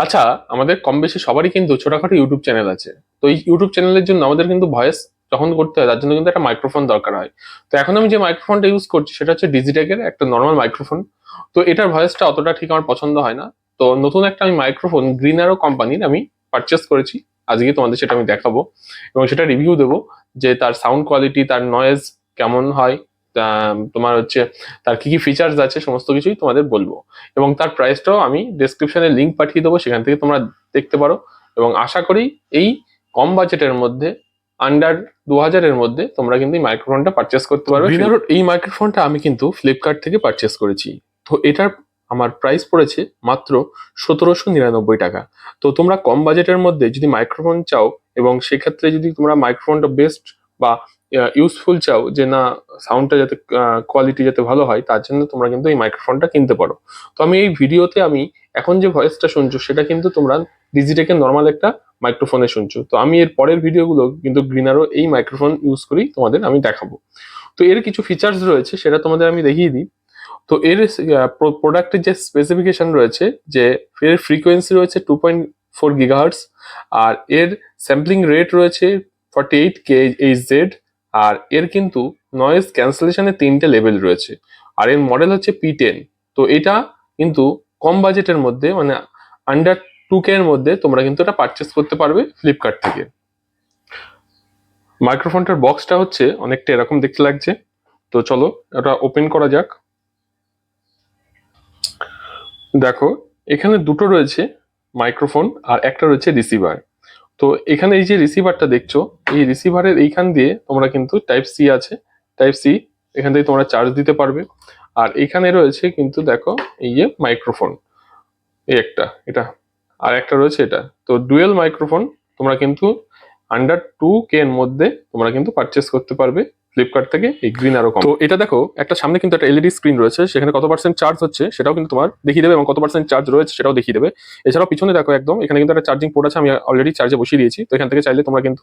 আচ্ছা, আমাদের কম বেশি সবারই কিন্তু ছোটখাটো ইউটিউব চ্যানেল আছে। তো এই ইউটিউব চ্যানেলের জন্য আমাদের কিন্তু ভয়েস যখন করতে হয় তার জন্য কিন্তু একটা মাইক্রোফোন দরকার হয়। তো এখন আমি যে মাইক্রোফোনটা ইউজ করছি সেটা হচ্ছে ডিজিটেকের একটা নর্মাল মাইক্রোফোন। তো এটার ভয়েসটা অতটা ঠিক আমার পছন্দ হয় না। তো নতুন একটা আমি মাইক্রোফোন গ্রিন অ্যারো কোম্পানির আমি পারচেস করেছি। আজকে তোমাদের সেটা আমি দেখাবো এবং সেটা রিভিউ দেবো যে তার সাউন্ড কোয়ালিটি, তার নয়েজ কেমন হয়, তোমার হচ্ছে তার কি কি ফিচার্স আছে সমস্ত কিছুই তোমাদের বলবো। এবং তার প্রাইসটাও আমি ডেসক্রিপশনে লিঙ্ক পাঠিয়ে দেবো, সেখান থেকে তোমরা দেখতে পারো। এবং আশা করি এই কম বাজেটের মধ্যে, আন্ডার 2000-এর মধ্যে তোমরা কিন্তু এই মাইক্রোফোনটা পারচেস করতে পারবে। গ্রিনারোর এই মাইক্রোফোনটা আমি কিন্তু ফ্লিপকার্ট থেকে পারচেস করেছি। তো এটার আমার প্রাইস পড়েছে মাত্র 1799 টাকা। তো তোমরা কম বাজেটের মধ্যে যদি মাইক্রোফোন চাও এবং সেক্ষেত্রে যদি তোমরা মাইক্রোফোনটা বেস্ট বা ইউজফুল চাও, যে না সাউন্ডটা যাতে কোয়ালিটি যাতে ভালো হয়, তার জন্য তোমরা কিন্তু এই মাইক্রোফোনটা কিনতে পারো। তো আমি এই ভিডিওতে আমি এখন যে ভয়েসটা শুনছো সেটা কিন্তু তোমরা ডিজিটেকের নর্মাল একটা মাইক্রোফোনে শুনছো। তো আমি এর পরের ভিডিওগুলো কিন্তু গ্রিনারো এই মাইক্রোফোন ইউজ করেই তোমাদের আমি দেখাবো। তো এর কিছু ফিচার্স রয়েছে সেটা তোমাদের আমি দেখিয়ে দিই। তো এর প্রোডাক্টের যে স্পেসিফিকেশন রয়েছে, যে এর ফ্রিকোয়েন্সি রয়েছে 2.4 গিগাহার্টস, আর এর স্যাম্পলিং রেট রয়েছে 48 kHz, আর এর কিন্তু নয়েজ ক্যান্সেলেশনের 3টে লেভেল রয়েছে, আর এর মডেল হচ্ছে P10। তো এটা কিন্তু কম বাজেটের মধ্যে, মানে আন্ডার 2K এর মধ্যে তোমরা কিন্তু এটা পারচেস করতে পারবে ফ্লিপকার্ট থেকে। মাইক্রোফোনটার বক্সটা হচ্ছে অনেকটা এরকম দেখতে লাগছে। তো চলো এটা ওপেন করা যাক। দেখো, এখানে দুটো রয়েছে মাইক্রোফোন আর একটা রয়েছে রিসিভার। তো এখানে এই যে রিসিভারটা দেখছো, এই রিসিভারের এইখান দিয়ে তোমরা কিন্তু টাইপ সি আছে, টাইপ সি, এখান থেকে তোমরা চার্জ দিতে পারবে। আর এখানে রয়েছে কিন্তু দেখো এই যে মাইক্রোফোন, এই একটা, এটা আর একটা রয়েছে এটা। তো ডুয়েল মাইক্রোফোন তোমরা কিন্তু আন্ডার 2K এর মধ্যে তোমরা কিন্তু পারচেস করতে পারবে ফ্লিপকার্ট থেকে এই গ্রিন অ্যারো। তো এটা দেখো, একটা সামনে কিন্তু একটা এলইডি স্ক্রিন রয়েছে, সেখানে কত পার্সেন্ট চার্জ হচ্ছে সেটাও কিন্তু তোমার দেখিয়ে দেবে এবং কত পার্সেন্ট চার্জ রয়েছে সেটাও দেখিয়ে দেবে। এছাড়াও পিছনে দেখো একদম এখানে কিন্তু একটা চার্জিং পোর্ট আছে, আমি অলরেডি চার্জে বসিয়ে দিয়েছি। তো এখান থেকে চাইলে তোমরা কিন্তু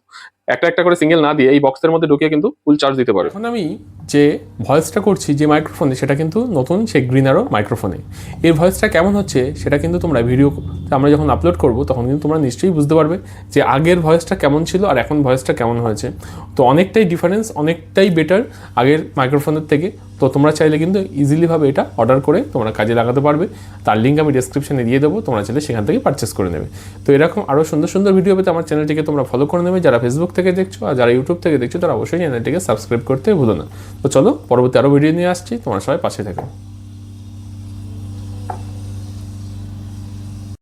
একটা একটা করে সিঙ্গেল না দিয়ে এই বক্সের মধ্যে ঢুকিয়ে কিন্তু ফুল চার্জ দিতে পারো। এখন আমি যে ভয়েসটা করছি যে মাইক্রোফোনে, সেটা কিন্তু নতুন সেই গ্রিন অ্যারো মাইক্রোফোনে। এর ভয়েসটা কেমন হচ্ছে সেটা কিন্তু তোমরা ভিডিও আমরা যখন আপলোড করবো তখন কিন্তু তোমরা নিশ্চয়ই বুঝতে পারবে যে আগের ভয়েসটা কেমন ছিল আর এখন ভয়েসটা কেমন হয়েছে। তো অনেকটাই ডিফারেন্স, অনেকটাই বেটার আগের মাইক্রোফোনের থেকে। তো তোমরা চাইলে কিন্তু ইজিলিভাবে এটা অর্ডার করে তোমরা কাজে লাগাতে পারবে। তার লিঙ্ক আমি ডেসক্রিপশনে দিয়ে দেবো, তোমরা চাইলে সেখান থেকে পারচেস করে নেবে। তো এরকম আরও সুন্দর সুন্দর ভিডিও পেতে আমার চ্যানেলটিকে তোমরা ফলো করে নেবে। যারা ফেসবুক থেকে দেখছো আর যারা ইউটিউব থেকে দেখছো তারা অবশ্যই চ্যানেলটিকে সাবস্ক্রাইব করতে ভুলো না। তো চলো, পরবর্তী আরও ভিডিও নিয়ে আসছি, তোমরা সবাই পাশে থেকো।